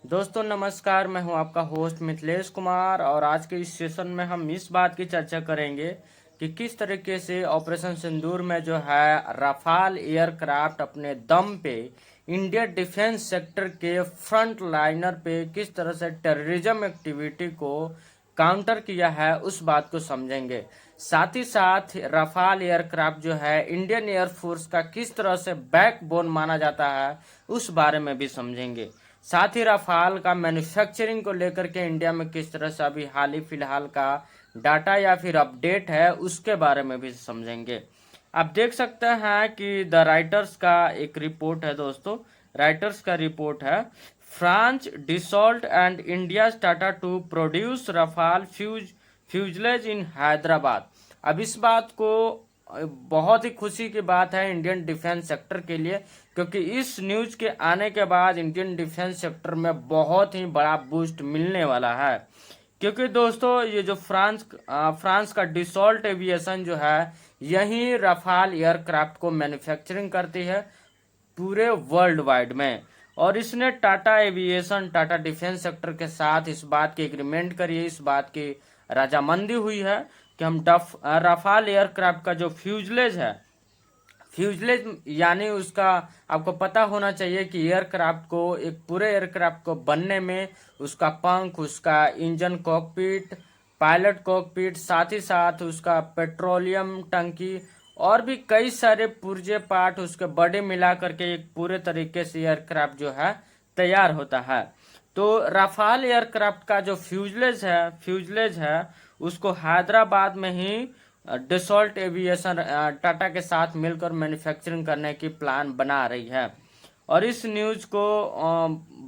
दोस्तों नमस्कार, मैं हूं आपका होस्ट मिथिलेश कुमार और आज के इस सेशन में हम इस बात की चर्चा करेंगे कि किस तरीके से ऑपरेशन सिंदूर में जो है राफाल एयरक्राफ्ट अपने दम पे इंडियन डिफेंस सेक्टर के फ्रंट लाइनर पे किस तरह से टेररिज्म एक्टिविटी को काउंटर किया है, उस बात को समझेंगे। साथ ही साथ राफाल एयरक्राफ्ट जो है इंडियन एयरफोर्स का किस तरह से बैकबोन माना जाता है, उस बारे में भी समझेंगे। साथ ही राफाल का मैन्युफैक्चरिंग को लेकर के इंडिया में किस तरह से अभी हाल ही फिलहाल का डाटा या फिर अपडेट है, उसके बारे में भी समझेंगे। आप देख सकते हैं कि द राइटर्स का एक रिपोर्ट है दोस्तों। राइटर्स का रिपोर्ट है, France Dassault and India Tata to produce Rafale fuselage in Hyderabad. अब इस बात को बहुत ही खुशी की बात है इंडियन डिफेंस सेक्टर के लिए, क्योंकि इस न्यूज के आने के बाद इंडियन डिफेंस सेक्टर में बहुत ही बड़ा बूस्ट मिलने वाला है। क्योंकि दोस्तों ये जो फ्रांस का डिसॉल्ट एविएशन जो है, यही रफाल एयरक्राफ्ट को मैन्युफैक्चरिंग करती है पूरे वर्ल्ड वाइड में। और इसने Tata aviation, Tata defence sector के साथ इस बात की एग्रीमेंट करी है, इस बात की रजामंदी हुई है कि हम राफाल एयरक्राफ्ट का जो फ्यूजलेज है, फ्यूजलेज यानी उसका आपको पता होना चाहिए कि एयरक्राफ्ट को, एक पूरे एयरक्राफ्ट को बनने में उसका पंख, उसका इंजन कॉकपिट, पायलट कॉकपिट, साथ ही साथ उसका पेट्रोलियम टंकी और भी कई सारे पुर्जे पार्ट उसके बड़े मिला करके एक पूरे तरीके से एयरक्राफ्ट जो है तैयार होता है। तो राफाल एयरक्राफ्ट का जो फ्यूजलेज है उसको हैदराबाद में ही डसॉल्ट एविएशन टाटा के साथ मिलकर मैन्युफैक्चरिंग करने की प्लान बना रही है। और इस न्यूज को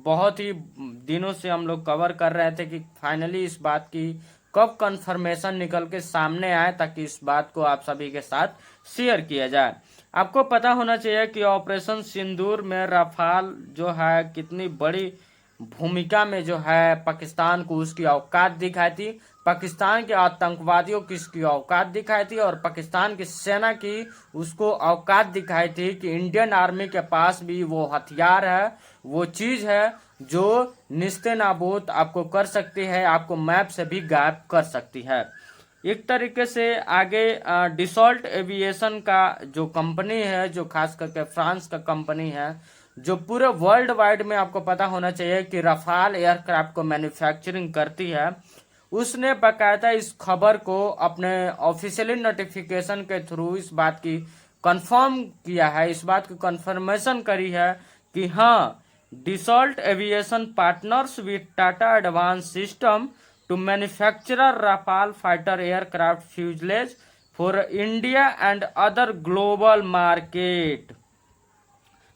बहुत ही दिनों से हम लोग कवर कर रहे थे कि फाइनली इस बात की कब कंफर्मेशन निकल के सामने आए, ताकि इस बात को आप सभी के साथ शेयर किया जाए। आपको पता होना चाहिए कि ऑपरेशन सिंदूर में राफाल जो है कितनी बड़ी भूमिका में जो है पाकिस्तान को उसकी औकात दिखाई थी, पाकिस्तान के आतंकवादियों की इसकी औकात दिखाई थी और पाकिस्तान की सेना की उसको औकात दिखाई थी कि इंडियन आर्मी के पास भी वो हथियार है, वो चीज है जो निस्ते नाबूद आपको कर सकती है, आपको मैप से भी गायब कर सकती है। एक तरीके से आगे डिसॉल्ट एविएशन का जो कंपनी है, जो खास करके फ्रांस का कंपनी है, जो पूरे वर्ल्ड वाइड में आपको पता होना चाहिए कि रफाल एयरक्राफ्ट को मैन्युफैक्चरिंग करती है, उसने बकायदा इस खबर को अपने ऑफिशियली नोटिफिकेशन के थ्रू इस बात की कंफर्म किया है, इस बात की कंफर्मेशन करी है कि हाँ, Dassault aviation partners with Tata advance system to manufacture Rafale fighter aircraft fuselage for India and other global market।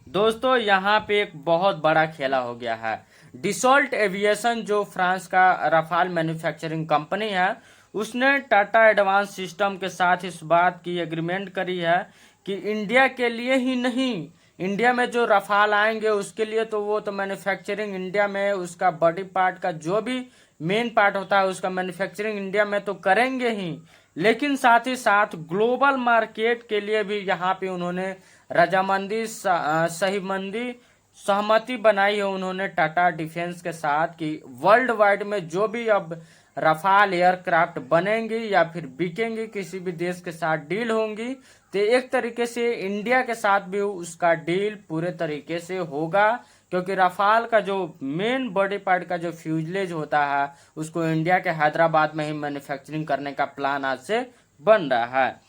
दोस्तों यहाँ पे एक बहुत बड़ा खेला हो गया है। डिसॉल्ट एविएशन जो फ्रांस का रफाल मैन्युफैक्चरिंग कंपनी है, उसने टाटा एडवांस सिस्टम के साथ इस बात की एग्रीमेंट करी है कि इंडिया के लिए ही नहीं, इंडिया में जो रफाल आएंगे उसके लिए तो वो तो मैन्युफैक्चरिंग इंडिया में, उसका बॉडी पार्ट का जो भी मेन पार्ट होता है उसका मैन्युफैक्चरिंग इंडिया में तो करेंगे ही, लेकिन साथ ही साथ ग्लोबल मार्केट के लिए भी यहाँ पे उन्होंने रजामंदी सहीमंदी सहमति बनाई है उन्होंने टाटा डिफेंस के साथ कि वर्ल्ड वाइड में जो भी अब रफाल एयरक्राफ्ट बनेंगी या फिर बिकेंगी, किसी भी देश के साथ डील होंगी, तो एक तरीके से इंडिया के साथ भी उसका डील पूरे तरीके से होगा, क्योंकि रफाल का जो मेन बॉडी पार्ट का जो फ्यूजलेज होता है उसको इंडिया के हैदराबाद में ही मैन्युफैक्चरिंग करने का प्लान आज से बन रहा है।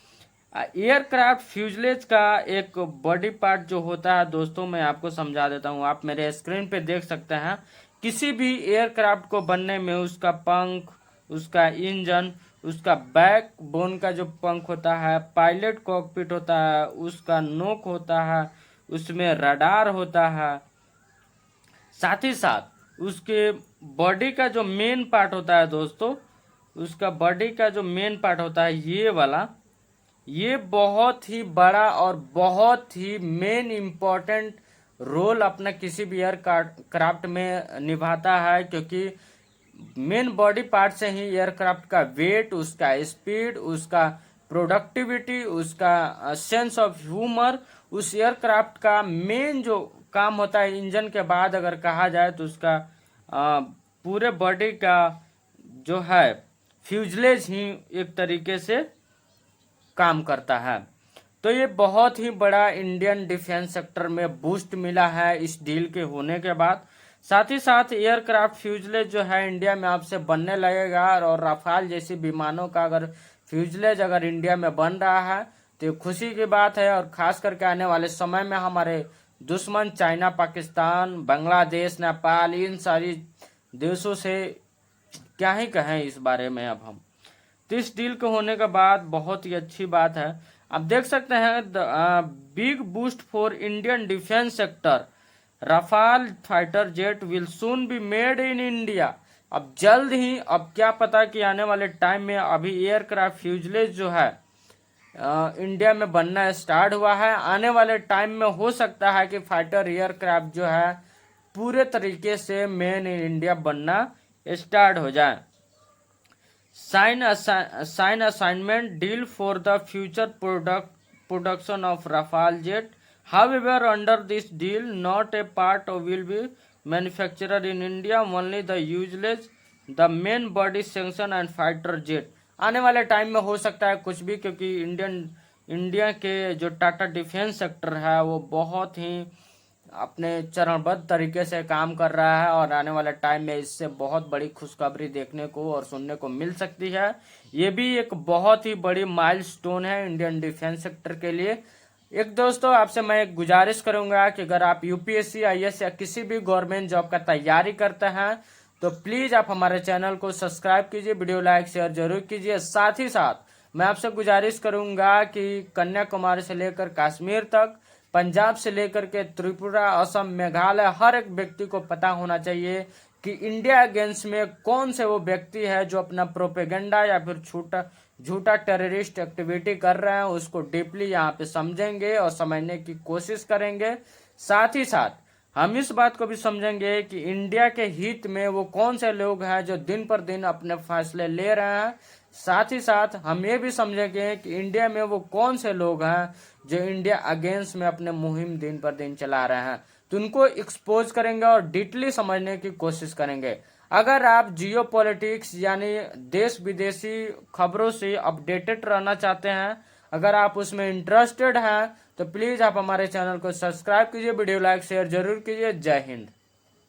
एयरक्राफ्ट फ्यूजलेज का एक बॉडी पार्ट जो होता है दोस्तों, मैं आपको समझा देता हूँ। आप मेरे स्क्रीन पे देख सकते हैं, किसी भी एयरक्राफ्ट को बनने में उसका पंख, उसका इंजन, उसका बैक बोन का जो पंख होता है, पायलट कॉकपिट होता है, उसका नोक होता है, उसमें रडार होता है, साथ ही साथ उसके बॉडी का जो मेन पार्ट होता है दोस्तों, उसका बॉडी का जो मेन पार्ट होता है ये वाला, ये बहुत ही बड़ा और बहुत ही मेन इम्पोर्टेंट रोल अपना किसी भी एयरक्राफ्ट में निभाता है, क्योंकि मेन बॉडी पार्ट से ही एयरक्राफ्ट का वेट, उसका स्पीड, उसका प्रोडक्टिविटी, उसका सेंस ऑफ ह्यूमर, उस एयरक्राफ्ट का मेन जो काम होता है इंजन के बाद अगर कहा जाए तो उसका पूरे बॉडी का जो है फ्यूजलेज ही एक तरीके से काम करता है। तो ये बहुत ही बड़ा इंडियन डिफेंस सेक्टर में बूस्ट मिला है इस डील के होने के बाद। साथ ही साथ एयरक्राफ्ट फ्यूजलेज जो है इंडिया में आपसे बनने लगेगा, और राफाल जैसी विमानों का अगर फ्यूजलेज अगर इंडिया में बन रहा है तो ये खुशी की बात है। और खास करके आने वाले समय में हमारे दुश्मन चाइना, पाकिस्तान, बांग्लादेश, नेपाल, इन सारी देशों से क्या ही कहें इस बारे में अब हम। तो इस डील के होने के बाद बहुत ही अच्छी बात है। आप देख सकते हैं big boost for Indian defence sector, Rafale fighter jet will soon be made in India. अब जल्द ही, अब क्या पता कि आने वाले टाइम में अभी एयरक्राफ्ट फ्यूजलेज जो है इंडिया में बनना स्टार्ट हुआ है। आने वाले टाइम में हो सकता है कि फाइटर एयरक्राफ्ट जो है पूरे तरीके से मेन इन इंडिया बनना स्टार्ट हो जाए। Sign assignment deal for the future production of Rafale jet. However, under this deal, not a part will be manufactured in India. Only the useless, the main body section and fighter jet. आने वाले time में हो सकता है कुछ भी, क्योंकि India के जो टाटा डिफेंस सेक्टर है वो बहुत ही अपने चरणबद्ध तरीके से काम कर रहा है, और आने वाले टाइम में इससे बहुत बड़ी खुशखबरी देखने को और सुनने को मिल सकती है। ये भी एक बहुत ही बड़ी माइलस्टोन है इंडियन डिफेंस सेक्टर के लिए। एक दोस्तों, आपसे मैं एक गुजारिश करूंगा कि अगर आप यूपीएससी, आईएएस या किसी भी गवर्नमेंट जॉब का तैयारी करते हैं तो प्लीज आप हमारे चैनल को सब्सक्राइब कीजिए, वीडियो लाइक शेयर जरूर कीजिए। साथ ही साथ मैं आपसे गुजारिश करूंगा कि कन्याकुमारी से लेकर कश्मीर तक, पंजाब से लेकर के त्रिपुरा, असम, मेघालय, हर एक व्यक्ति को पता होना चाहिए कि इंडिया अगेंस्ट में कौन से वो व्यक्ति है जो अपना प्रोपेगेंडा या फिर झूठा टेररिस्ट एक्टिविटी कर रहे हैं। उसको डीपली यहाँ पे समझेंगे और समझने की कोशिश करेंगे। साथ ही साथ हम इस बात को भी समझेंगे कि इंडिया के हित में वो कौन से लोग हैं जो दिन पर दिन अपने फैसले ले रहे हैं। साथ ही साथ हम ये भी समझेंगे कि इंडिया में वो कौन से लोग हैं जो इंडिया अगेंस्ट में अपने मुहिम दिन पर दिन चला रहे हैं, तो उनको एक्सपोज करेंगे और डीपली समझने की कोशिश करेंगे। अगर आप जियो पॉलिटिक्स यानी देश विदेशी खबरों से अपडेटेड रहना चाहते हैं, अगर आप उसमें इंटरेस्टेड हैं, तो प्लीज आप हमारे चैनल को सब्सक्राइब कीजिए, वीडियो लाइक शेयर जरूर कीजिए। जय हिंद।